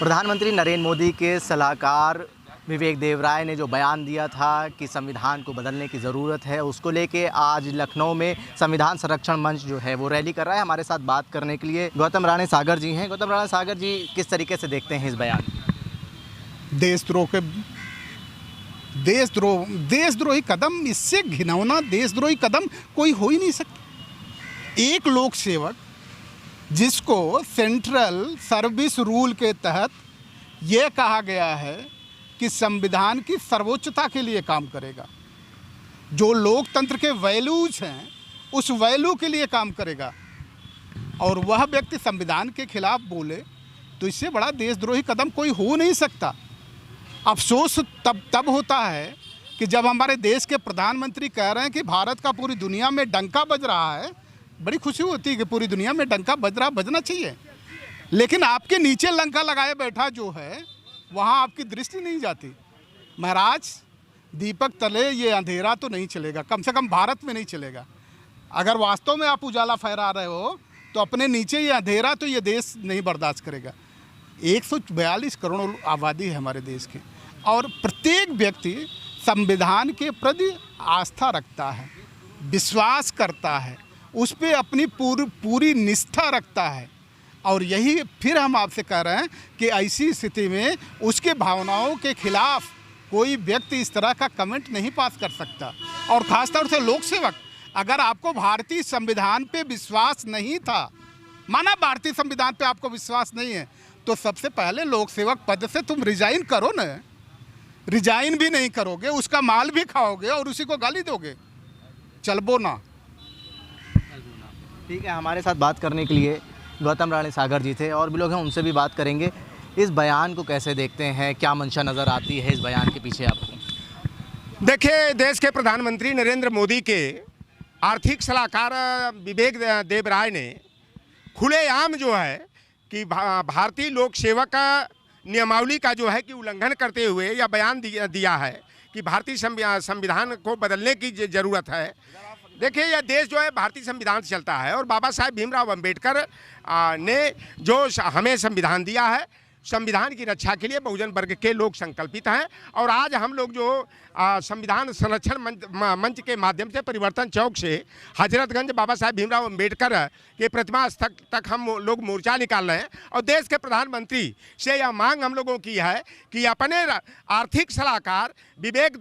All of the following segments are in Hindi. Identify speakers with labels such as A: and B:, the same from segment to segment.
A: प्रधानमंत्री नरेंद्र मोदी के सलाहकार विवेक देवराय ने जो बयान दिया था कि संविधान को बदलने की ज़रूरत है, उसको लेके आज लखनऊ में संविधान संरक्षण मंच जो है वो रैली कर रहा है। हमारे साथ बात करने के लिए गौतम राणे सागर जी हैं। गौतम राणे सागर जी, किस तरीके से देखते हैं इस बयान?
B: देशद्रोही कदम, इससे घिनौना देशद्रोही कदम कोई हो ही नहीं सकता। एक लोक सेवक जिसको सेंट्रल सर्विस रूल के तहत यह कहा गया है कि संविधान की सर्वोच्चता के लिए काम करेगा, जो लोकतंत्र के वैल्यूज हैं उस वैल्यू के लिए काम करेगा, और वह व्यक्ति संविधान के खिलाफ बोले तो इससे बड़ा देशद्रोही कदम कोई हो नहीं सकता। अफसोस तब होता है कि जब हमारे देश के प्रधानमंत्री कह रहे हैं कि भारत का पूरी दुनिया में डंका बज रहा है। बड़ी खुशी होती है कि पूरी दुनिया में डंका बजना चाहिए, लेकिन आपके नीचे लंका लगाए बैठा जो है वहाँ आपकी दृष्टि नहीं जाती। महाराज, दीपक तले ये अंधेरा तो नहीं चलेगा, कम से कम भारत में नहीं चलेगा। अगर वास्तव में आप उजाला फहरा रहे हो तो अपने नीचे ये अंधेरा तो ये देश नहीं बर्दाश्त करेगा। 142 करोड़ आबादी है हमारे देश की, और प्रत्येक व्यक्ति संविधान के प्रति आस्था रखता है, विश्वास करता है, उस पर अपनी पूरी निष्ठा रखता है। और यही फिर हम आपसे कह रहे हैं कि ऐसी स्थिति में उसके भावनाओं के खिलाफ कोई व्यक्ति इस तरह का कमेंट नहीं पास कर सकता। और ख़ासतौर से लोक सेवक, अगर आपको भारतीय संविधान पे विश्वास नहीं था, माना भारतीय संविधान पे आपको विश्वास नहीं है, तो सबसे पहले लोक सेवक पद से तुम रिजाइन करो ना। रिजाइन भी नहीं करोगे, उसका माल भी खाओगे और उसी को गाली दोगे, चलबो ना।
A: ठीक है, हमारे साथ बात करने के लिए गौतम राणे सागर जी थे, और भी लोग हैं, उनसे भी बात करेंगे। इस बयान को कैसे देखते हैं, क्या मंशा नज़र आती है इस बयान के पीछे आपको?
C: देखिए, देश के प्रधानमंत्री नरेंद्र मोदी के आर्थिक सलाहकार विवेक देवराय ने खुलेआम जो है कि भारतीय लोक सेवक नियमावली का जो है कि उल्लंघन करते हुए यह बयान दिया है कि भारतीय संविधान को बदलने की ज़रूरत है। देखिए, यह देश जो है भारतीय संविधान से चलता है, और बाबा साहेब भीमराव अंबेडकर ने जो हमें संविधान दिया है, संविधान की रक्षा के लिए बहुजन वर्ग के लोग संकल्पित हैं। और आज हम लोग जो संविधान संरक्षण मंच के माध्यम से परिवर्तन चौक से हजरतगंज बाबा साहेब भीमराव अंबेडकर के प्रतिमा स्थल तक हम लोग मोर्चा निकाल रहे हैं, और देश के प्रधानमंत्री से यह मांग हम लोगों की है कि अपने आर्थिक सलाहकार विवेक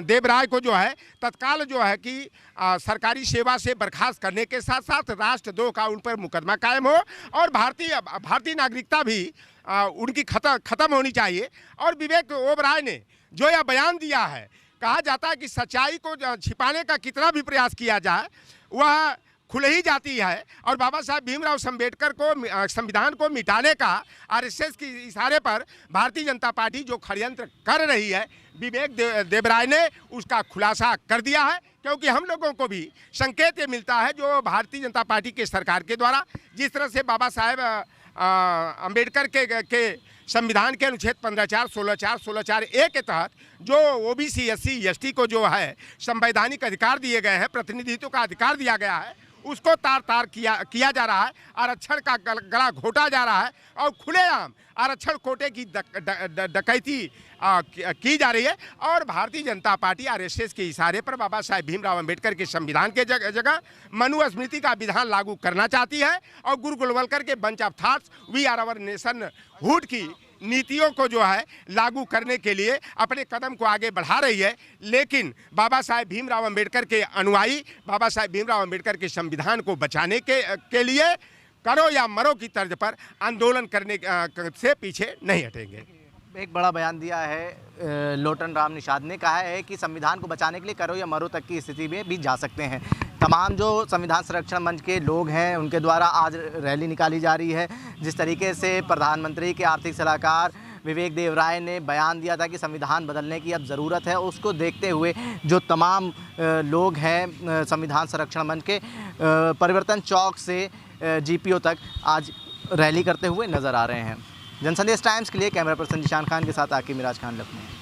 C: देवराय को जो है तत्काल जो है कि सरकारी सेवा से बर्खास्त करने के साथ साथ राष्ट्रद्रोह का उन पर मुकदमा कायम हो, और भारतीय नागरिकता भी उनकी खत्म होनी चाहिए। और विवेक ओबराय ने जो यह बयान दिया है, कहा जाता है कि सच्चाई को छिपाने का कितना भी प्रयास किया जाए वह खुल ही जाती है, और बाबा साहब भीमराव अम्बेडकर को संविधान को मिटाने का आरएसएस के इशारे पर भारतीय जनता पार्टी जो षड्यंत्र कर रही है, विवेक देवराय ने उसका खुलासा कर दिया है। क्योंकि हम लोगों को भी संकेत ये मिलता है जो भारतीय जनता पार्टी के सरकार के द्वारा जिस तरह से बाबा साहेब अंबेडकर के संविधान के अनुच्छेद 15(4), 16(4), 16(4)(a) के तहत जो ओबीसी, एससी, एसटी को जो है संवैधानिक अधिकार दिए गए हैं, प्रतिनिधित्व का अधिकार दिया गया है, उसको तार किया जा रहा है, आरक्षण का गला घोटा जा रहा है, और खुलेआम आरक्षण कोटे की डकैती की जा रही है। और भारतीय जनता पार्टी आरएसएस के इशारे पर बाबा साहेब भीमराव अंबेडकर के संविधान के जगह मनुस्मृति का विधान लागू करना चाहती है, और गुरु गोलवलकर के bunch of thoughts we are our nationhood की नीतियों को जो है लागू करने के लिए अपने कदम को आगे बढ़ा रही है। लेकिन बाबा साहेब भीमराव अंबेडकर के अनुयायी बाबा साहेब भीमराव अंबेडकर के संविधान को बचाने के लिए करो या मरो की तर्ज पर आंदोलन करने से पीछे नहीं हटेंगे।
A: एक बड़ा बयान दिया है लोटन राम निषाद ने, कहा है कि संविधान को बचाने के लिए करो या मरो तक की स्थिति में भी जा सकते हैं। तमाम जो संविधान संरक्षण मंच के लोग हैं उनके द्वारा आज रैली निकाली जा रही है। जिस तरीके से प्रधानमंत्री के आर्थिक सलाहकार विवेक देवराय ने बयान दिया था कि संविधान बदलने की अब ज़रूरत है, उसको देखते हुए जो तमाम लोग हैं संविधान संरक्षण मंच के परिवर्तन चौक से जीपीओ तक आज रैली करते हुए नज़र आ रहे हैं। जनसंदेश टाइम्स के लिए कैमरा पर्सन जिशान खान के साथ आकिब मिराज खान, लखनऊ।